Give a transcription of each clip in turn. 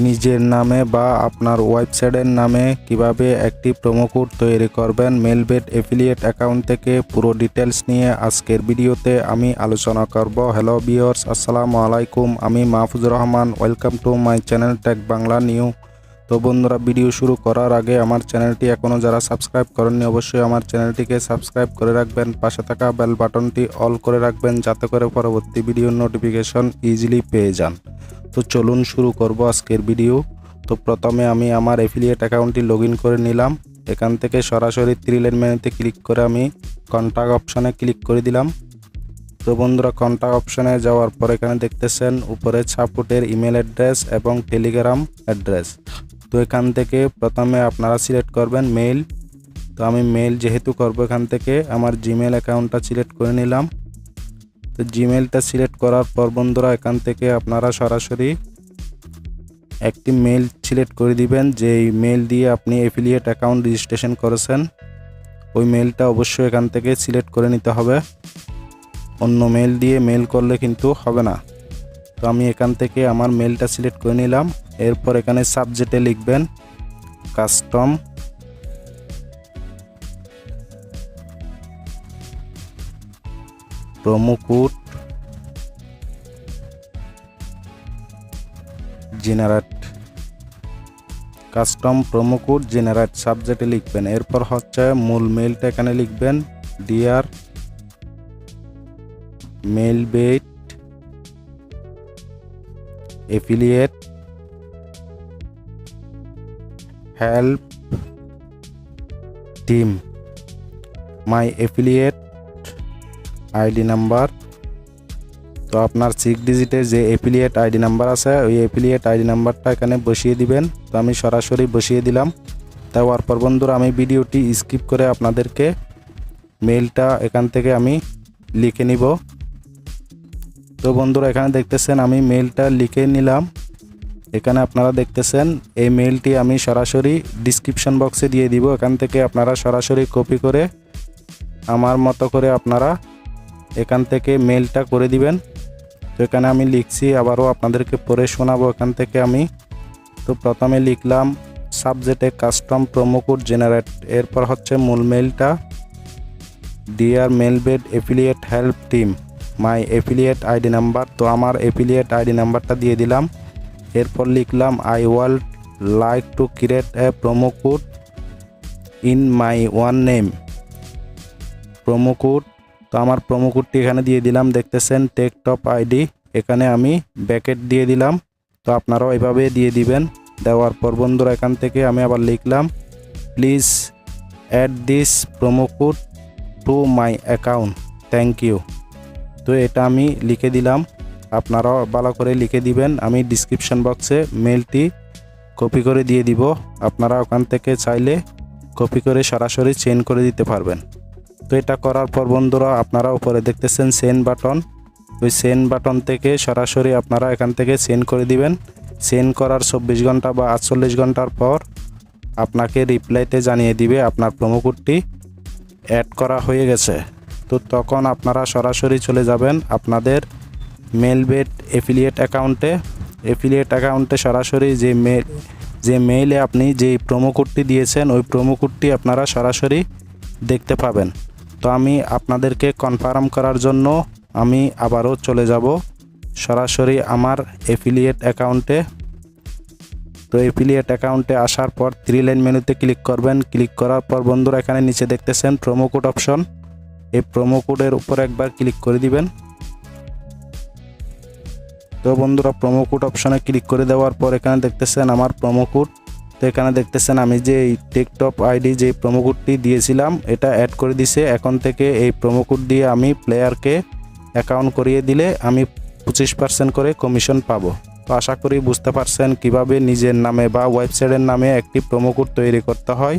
নিজের নামে বা আপনার ওয়েবসাইটের নামে কিভাবে একটি প্রোমো কোড তৈরি করবেন মেলবেট এফিলিয়েট অ্যাকাউন্ট থেকে পুরো ডিটেলস নিয়ে আজকের ভিডিওতে আমি আলোচনা করব। হ্যালো ভিউয়ার্স, আসসালামু আলাইকুম। আমি Mahfuzur Rahman. Welcome to my channel tech Bangla new. তো বন্ধুরা, ভিডিও শুরু করার আগে আমার চ্যানেলটি এখনও যারা সাবস্ক্রাইব করেননি অবশ্যই আমার চ্যানেলটিকে সাবস্ক্রাইব করে রাখবেন। পাশে থাকা বেল বাটনটি অল করে রাখবেন যাতে করে পরবর্তী ভিডিওর নোটিফিকেশন ইজিলি পেয়ে যান। তো চলুন শুরু করব আজকের ভিডিও। তো প্রথমে আমি আমার এফিলিয়েট অ্যাকাউন্টটি লগ ইন করে নিলাম। এখান থেকে সরাসরি থ্রি লাইন মেনুতে ক্লিক করে আমি কন্ট্যাক্ট অপশানে ক্লিক করে দিলাম। তো বন্ধুরা, কন্ট্যাক্ট অপশানে যাওয়ার পর এখানে দেখতেছেন উপরে সাপোর্টের ইমেল অ্যাড্রেস এবং টেলিগ্রাম অ্যাড্রেস। তো এখান থেকে প্রথমে আপনারা সিলেক্ট করবেন মেইল। তো আমি মেইল যেহেতু করব এখান থেকে আমার জিমেল অ্যাকাউন্টটা সিলেক্ট করে নিলাম। তো জিমেলটা সিলেক্ট করার পর বন্ধুরা এখান থেকে আপনারা সরাসরি একটি মেইল সিলেক্ট করে দিবেন যেই মেইল দিয়ে আপনি এফিলিয়েট অ্যাকাউন্ট রেজিস্ট্রেশন করেছেন। ওই মেইলটা অবশ্যই এখান থেকে সিলেক্ট করে নিতে হবে, অন্য মেইল দিয়ে মেইল করলে কিন্তু হবে না। তো আমি এখান থেকে আমার মেইলটা সিলেক্ট করে নিলাম। এরপর এখানে সাবজেক্টে লিখবেন custom promo code generate, custom promo code generate সাবজেক্টে লিখবেন। এরপর হচ্ছে মূল মেইলটা এখানে লিখবেন dear Melbet affiliate help team, my affiliate ID number. তো আপনার 6 ডিজিটের যে এফিলিয়েট আইডি নাম্বার আছে ওই এফিলিয়েট আইডি নাম্বারটা এখানে বসিয়ে দিবেন। তো আমি সরাসরি বসিয়ে দিলাম। দেওয়ার পর বন্ধুরা আমি ভিডিওটি স্কিপ করে আপনাদেরকে মেইলটা এখান থেকে আমি লিখে নিব। তো বন্ধুরা এখানে দেখতেছেন আমি মেইলটা লিখে নিলাম। এখানে আপনারা দেখতেছেন এই মেইলটি আমি সরাসরি ডিসক্রিপশন বক্সে দিয়ে দিব। এখান থেকে আপনারা সরাসরি কপি করে আমার মতো করে আপনারা এখান থেকে মেইলটা করে দিবেন। তো এখানে আমি লিখছি, আবারও আপনাদেরকে পড়ে শোনাবো এখান থেকে আমি। তো প্রথমে লিখলাম সাবজেক্টে কাস্টম প্রোমো কোড জেনারেট, এরপর হচ্ছে মূল মেইলটা dear Melbet affiliate help team, my affiliate ID number. তো আমার এফিলিয়েট আইডি নাম্বারটা দিয়ে দিলাম। এরপর লিখলাম I would like to create a promo code in my own name promo code. তো আমার প্রোমো কোডটি এখানে দিয়ে দিলাম, দেখতেছেন টেক টপ আইডি, এখানে আমি ব্যাকেট দিয়ে দিলাম। তো আপনারাও এভাবে দিয়ে দিবেন। দেওয়ার পর বন্ধুরা এখান থেকে আমি আবার লিখলাম please add this promo code to my account, thank you. তো এটা আমি লিখে দিলাম, আপনারাও ভালো করে লিখে দিবেন। আমি ডিসক্রিপশন বক্সে মেলটি কপি করে দিয়ে দিব, আপনারা ওখান থেকে চাইলে কপি করে সরাসরি চেঞ্জ করে দিতে পারবেন। তো এটা করার পর বন্ধুরা আপনারা উপরে দেখতেছেন সেন্ড বাটন, ওই সেন্ড বাটন থেকে সরাসরি আপনারা এখান থেকে সেন্ড করে দিবেন। সেন্ড করার 24 ঘন্টা বা 48 ঘন্টার পর আপনাকে রিপ্লাইতে জানিয়ে দিবে আপনার প্রোমো কোডটি অ্যাড করা হয়ে গেছে। তো তখন আপনারা সরাসরি চলে যাবেন আপনাদের মেলবেট এফিলিয়েট অ্যাকাউন্টে সরাসরি যে মেইলে আপনি যেই প্রোমো কোডটি দিয়েছেন ওই প্রোমো কোডটি আপনারা সরাসরি দেখতে পাবেন। তো আমি আপনাদেরকে কনফার্ম করার জন্য আমি আবারও চলে যাব সরাসরি আমার এফিলিয়েট অ্যাকাউন্টে। তো এফিলিয়েট অ্যাকাউন্টে আসার পর থ্রি লাইন মেনুতে ক্লিক করবেন। ক্লিক করার পর বন্ধুরা এখানে নিচে দেখতেছেন প্রোমো কোড অপশন, এই প্রোমো কোডের উপর একবার ক্লিক করে দিবেন। তো বন্ধুরা প্রোমো কোড অপশনে ক্লিক করে দেওয়ার পর এখানে দেখতেছেন আমার প্রোমো কোড। তো এখানে দেখতেছেন আমি যে এই টেকটপ আইডি যে প্রোমো কোডটি দিয়েছিলাম এটা অ্যাড করে দিছে। এখন থেকে এই প্রোমো কোড দিয়ে আমি প্লেয়ারকে অ্যাকাউন্ট করিয়ে দিলে আমি 25% করে কমিশন পাবো। তো আশা করি বুঝতে পারছেন কিভাবে নিজের নামে বা ওয়েবসাইটের নামে একটি প্রোমো কোড তৈরি করতে হয়।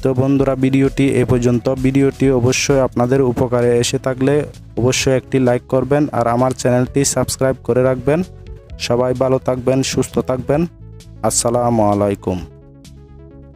তো বন্ধুরা ভিডিওটি এ পর্যন্ত। ভিডিওটি অবশ্যই আপনাদের উপকারে এসে থাকলে অবশ্যই একটি লাইক করবেন আর আমার চ্যানেলটি সাবস্ক্রাইব করে রাখবেন। সবাই ভালো থাকবেন, সুস্থ থাকবেন। আসসালামু আলাইকুম।